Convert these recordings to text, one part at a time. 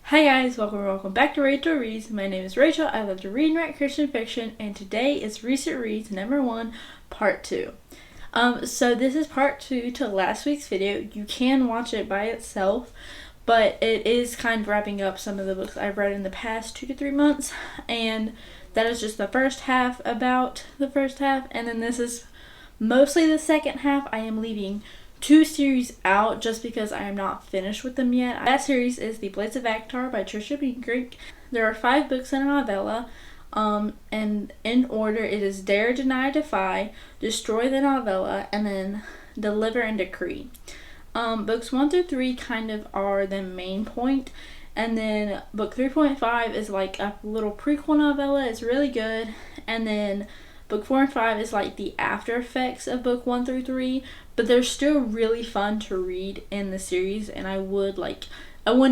Hi guys, welcome back to Rachel Reads. My name is Rachel. I love to read and write Christian fiction, and today is Recent Reads number 1, part 2. So this is part 2 to last week's video. You can watch it by itself, but it is kind of wrapping up some of the books I've read in the past 2 to 3 months, and that is just the first half about the first half, and then this is mostly the second half. I am leaving 2 series out just because I am not finished with them yet. That series is The Blades of Actar by Trisha Beancreek. There are 5 books in a novella, and in order it is Dare, Deny, Defy, Destroy the Novella, and then Deliver and Decree. Books 1 through 3 kind of are the main point, and then book 3.5 is like a little prequel novella. It's really good, and then book 4 and 5 is like the after effects of book 1 through 3, but they're still really fun to read in the series, and I would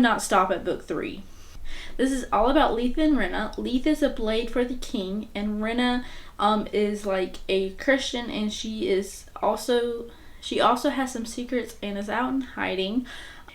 not stop at book 3. This is all about Lethe and Rena. Lethe is a blade for the king, and Rena is like a Christian, and she also has some secrets and is out in hiding.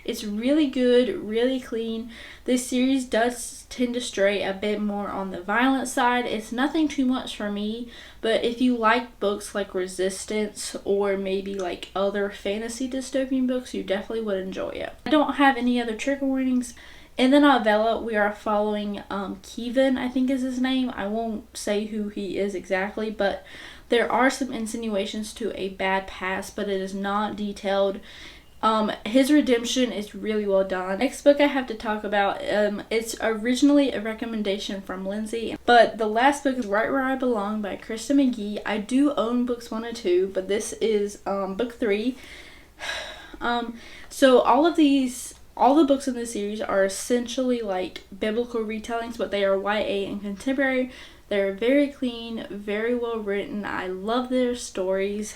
It's really good, really clean. This series does tend to stray a bit more on the violent side. It's nothing too much for me, but if you like books like Resistance or maybe like other fantasy dystopian books, you definitely would enjoy it. I don't have any other trigger warnings. In the novella, we are following Kevin, I think is his name. I won't say who he is exactly, but there are some insinuations to a bad past, but it is not detailed. His redemption is really well done. Next book I have to talk about, it's originally a recommendation from Lindsay, but the last book is Right Where I Belong by Krista McGee. I do own books 1 and 2, but this is book 3. So all the books in this series are essentially like biblical retellings, but they are YA and contemporary. They're very clean, very well written. I love their stories.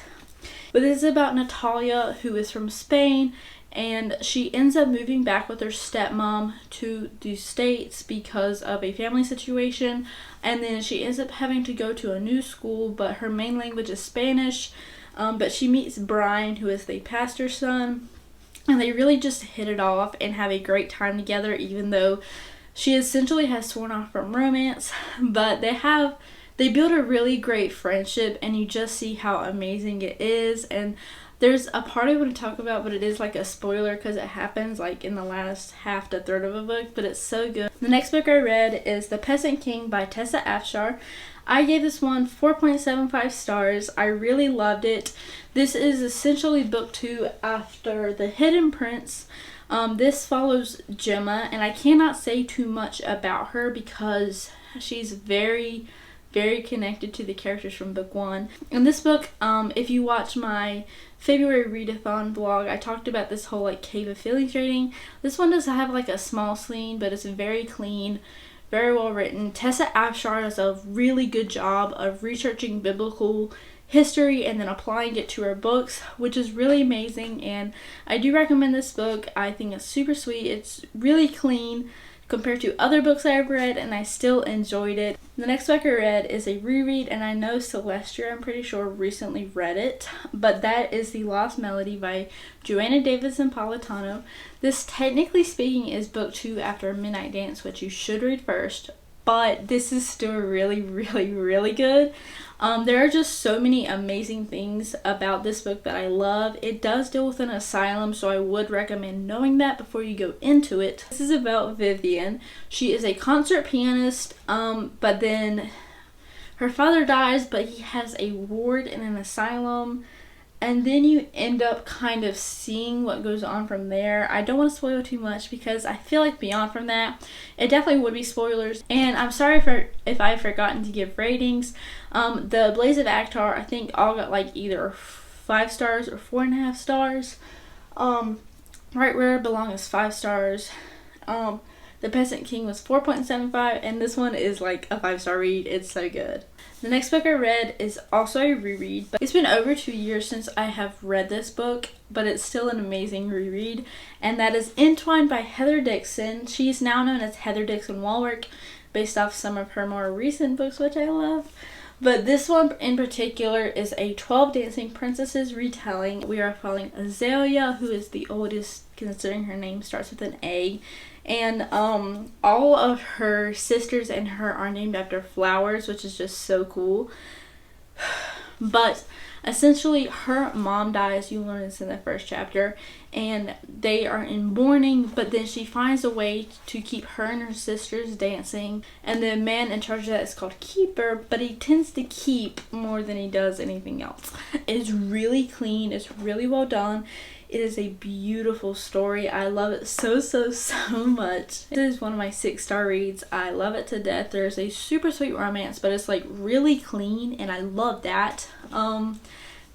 But this is about Natalia, who is from Spain, and she ends up moving back with her stepmom to the States because of a family situation, and then she ends up having to go to a new school, but her main language is Spanish. But she meets Brian, who is the pastor's son, and they really just hit it off and have a great time together, even though she essentially has sworn off from romance. But they build a really great friendship, and you just see how amazing it is. And there's a part I want to talk about, but it is like a spoiler because it happens like in the last half to third of a book, but it's so good. The next book I read is The Peasant King by Tessa Afshar. I gave this one 4.75 stars. I really loved it. This is essentially book 2 after The Hidden Prince. This follows Gemma, and I cannot say too much about her because she's very connected to the characters from book 1. In this book, if you watch my February readathon vlog, I talked about this whole like Cave of Feelings rating. This one does have like a small scene, but it's very clean, very well written. Tessa Afshar does a really good job of researching biblical history and then applying it to her books, which is really amazing, and I do recommend this book. I think it's super sweet. It's really clean compared to other books I've read, and I still enjoyed it. The next book I read is a reread, and I know Celestia, I'm pretty sure, recently read it, but that is The Lost Melody by Joanna Davis and Politano. This, technically speaking, is book 2 after Midnight Dance, which you should read first, but this is still really good. There are just so many amazing things about this book that I love. It does deal with an asylum, so I would recommend knowing that before you go into it. This is about Vivian. She is a concert pianist, but then her father dies, but he has a ward in an asylum, and then you end up kind of seeing what goes on from there. I don't want to spoil too much because I feel like beyond from that, it definitely would be spoilers. And I'm sorry if I've forgotten to give ratings. The Blades of Actar, I think all got like either 5 stars or 4.5 stars. Right Where I Belong is 5 stars. The Peasant King was 4.75, and this one is like a 5-star read. It's so good. The next book I read is also a reread, but it's been over 2 years since I have read this book, but it's still an amazing reread, and that is Entwined by Heather Dixon. She's now known as Heather Dixon Walwork, based off some of her more recent books, which I love. But this one in particular is a 12 Dancing Princesses retelling. We are following Azalea, who is the oldest, considering her name starts with an A, And all of her sisters and her are named after flowers, which is just so cool. But essentially, her mom dies. You learn this in the first chapter, and they are in mourning. But then she finds a way to keep her and her sisters dancing. And the man in charge of that is called Keeper, but he tends to keep more than he does anything else. It's really clean. It's really well done. It is a beautiful story. I love it so much. This is one of my 6-star reads. I love it to death. There's a super sweet romance, but it's like really clean, and I love that.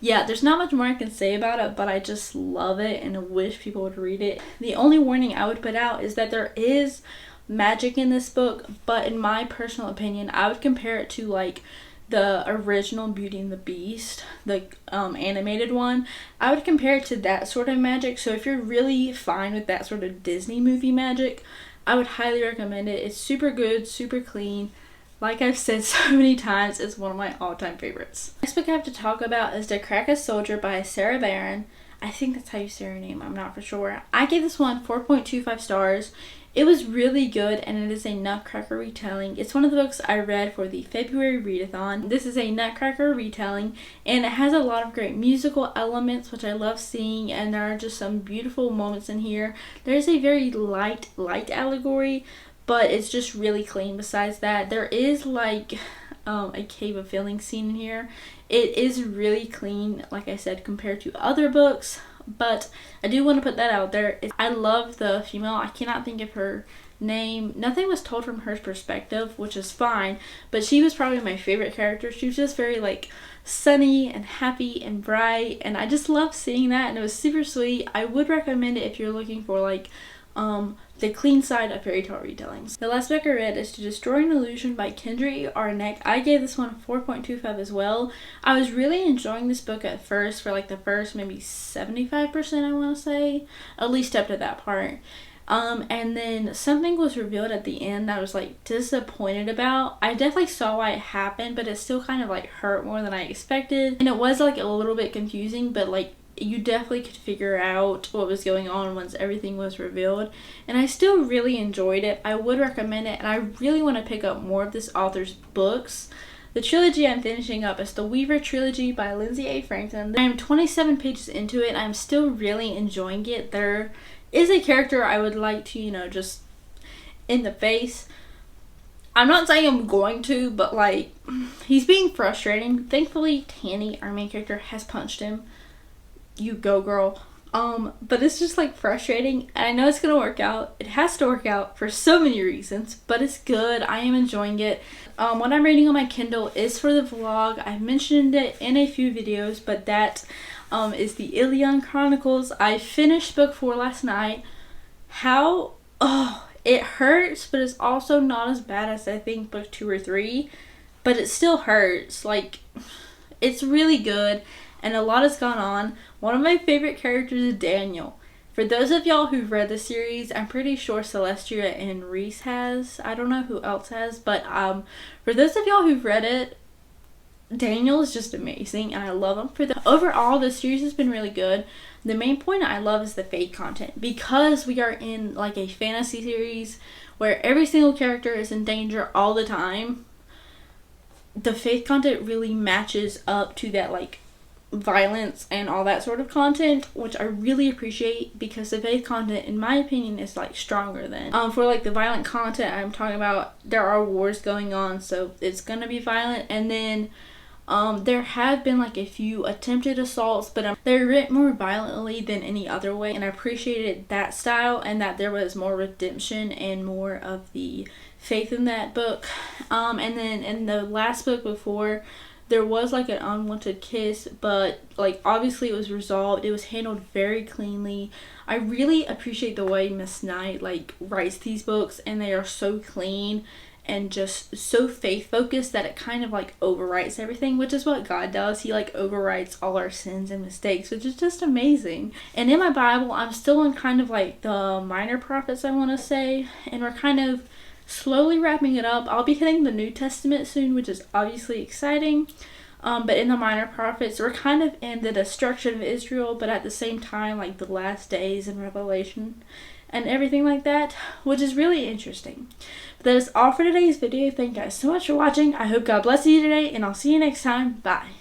Yeah, there's not much more I can say about it, but I just love it and I wish people would read it. The only warning I would put out is that there is magic in this book, but in my personal opinion, I would compare it to like the original Beauty and the Beast, the animated one. I would compare it to that sort of magic. So if you're really fine with that sort of Disney movie magic, I would highly recommend it. It's super good, super clean. Like I've said so many times, it's one of my all-time favorites. Next book I have to talk about is To Crack a Soldier by Sarah Barron. I think that's how you say her name, I'm not for sure. I gave this one 4.25 stars. It was really good, and it is a Nutcracker retelling. It's one of the books I read for the February readathon. This is a Nutcracker retelling, and it has a lot of great musical elements, which I love seeing, and there are just some beautiful moments in here. There's a very light allegory, but it's just really clean. Besides that, there is like a Cave of Feelings scene in here. It is really clean, like I said, compared to other books. But I do want to put that out there. I love the female. I cannot think of her name. Nothing was told from her perspective, which is fine. But she was probably my favorite character. She was just very like sunny and happy and bright. And I just love seeing that. And it was super sweet. I would recommend it if you're looking for like the clean side of fairy tale retellings. The last book I read is To Destroy an Illusion by Kendra E. Arnett. I gave this one 4.25 as well. I was really enjoying this book at first for like the first maybe 75% I want to say, at least up to that part. And then something was revealed at the end that I was like disappointed about. I definitely saw why it happened, but it still kind of like hurt more than I expected. And it was like a little bit confusing, but like you definitely could figure out what was going on once everything was revealed. And I still really enjoyed it. I would recommend it, and I really want to pick up more of this author's books. The trilogy I'm finishing up is the Weaver Trilogy by Lindsay A. Franklin. I am 27 pages into it, and I'm still really enjoying it. There is a character I would like to, just in the face. I'm not saying I'm going to, but like, he's being frustrating. Thankfully, Tanny, our main character, has punched him. You go, girl. But it's just like frustrating, and I know it's gonna work out. It has to work out for so many reasons, but it's good. I am enjoying it. What I'm reading on my Kindle is for the vlog. I've mentioned it in a few videos, but that is the Ilion Chronicles. I finished book 4 last night. It hurts, but it's also not as bad as I think book 2 or 3, but it still hurts. Like, it's really good, and a lot has gone on. One of my favorite characters is Daniel. For those of y'all who've read the series, I'm pretty sure Celestia and Reese has. I don't know who else has, but for those of y'all who've read it, Daniel is just amazing, and I love him. Overall, the series has been really good. The main point I love is the faith content, because we are in like a fantasy series where every single character is in danger all the time. The faith content really matches up to that like violence and all that sort of content, which I really appreciate, because the faith content, in my opinion, is like stronger than for like the violent content I'm talking about. There are wars going on, so it's gonna be violent, and then there have been like a few attempted assaults, but they're written more violently than any other way, and I appreciated that style, and that there was more redemption and more of the faith in that book. And then in the last book before, there was like an unwanted kiss, but like obviously it was resolved. It was handled very cleanly. I really appreciate the way Miss Knight like writes these books, and they are so clean and just so faith focused that it kind of like overwrites everything, which is what God does. He like overwrites all our sins and mistakes, which is just amazing. And in my Bible, I'm still in kind of like the minor prophets, I want to say, and we're kind of slowly wrapping it up. I'll be hitting the New Testament soon, which is obviously exciting. But in the minor prophets, we're kind of in the destruction of Israel, but at the same time like the last days in Revelation. and everything like that, which is really interesting. But that is all for today's video. Thank you guys so much for watching. I hope God bless you today, and I'll see you next time. Bye.